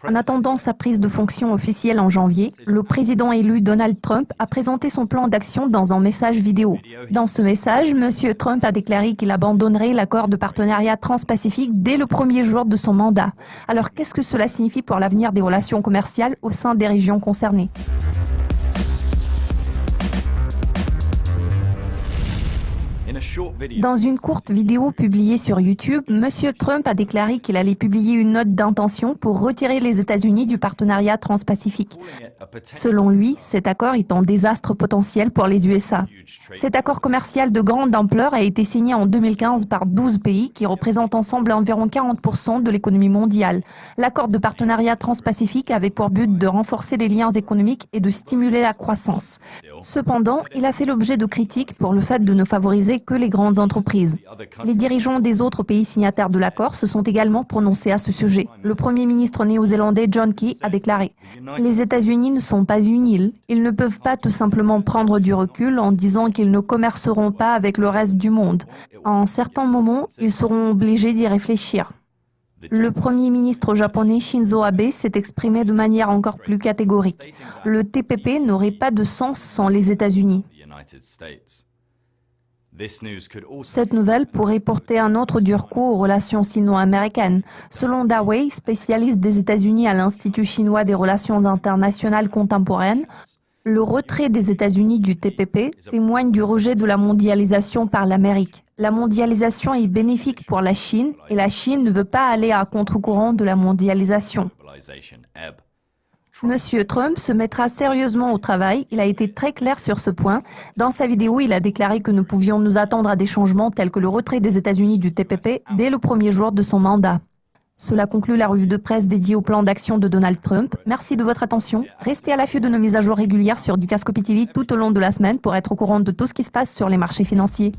En attendant sa prise de fonction officielle en janvier, le président élu Donald Trump a présenté son plan d'action dans un message vidéo. Dans ce message, M. Trump a déclaré qu'il abandonnerait l'accord de partenariat transpacifique dès le premier jour de son mandat. Alors qu'est-ce que cela signifie pour l'avenir des relations commerciales au sein des régions concernées ? Dans une courte vidéo publiée sur YouTube, M. Trump a déclaré qu'il allait publier une note d'intention pour retirer les États-Unis du partenariat transpacifique. Selon lui, cet accord est un désastre potentiel pour les USA. Cet accord commercial de grande ampleur a été signé en 2015 par 12 pays qui représentent ensemble environ 40% de l'économie mondiale. L'accord de partenariat transpacifique avait pour but de renforcer les liens économiques et de stimuler la croissance. Cependant, il a fait l'objet de critiques pour le fait de ne favoriser que les grandes entreprises. Les dirigeants des autres pays signataires de l'accord se sont également prononcés à ce sujet. Le Premier ministre néo-zélandais John Key a déclaré « Les États-Unis ne sont pas une île. Ils ne peuvent pas tout simplement prendre du recul en disant qu'ils ne commerceront pas avec le reste du monde. En certains moments, ils seront obligés d'y réfléchir. » Le Premier ministre japonais Shinzo Abe s'est exprimé de manière encore plus catégorique. Le TPP n'aurait pas de sens sans les États-Unis. Cette nouvelle pourrait porter un autre dur coup aux relations sino-américaines. Selon Da Wei, spécialiste des États-Unis à l'Institut chinois des relations internationales contemporaines, le retrait des États-Unis du TPP témoigne du rejet de la mondialisation par l'Amérique. La mondialisation est bénéfique pour la Chine et la Chine ne veut pas aller à contre-courant de la mondialisation. Monsieur Trump se mettra sérieusement au travail, il a été très clair sur ce point. Dans sa vidéo, il a déclaré que nous pouvions nous attendre à des changements tels que le retrait des États-Unis du TPP dès le premier jour de son mandat. Cela conclut la revue de presse dédiée au plan d'action de Donald Trump. Merci de votre attention. Restez à l'affût de nos mises à jour régulières sur Dukascopy TV tout au long de la semaine pour être au courant de tout ce qui se passe sur les marchés financiers.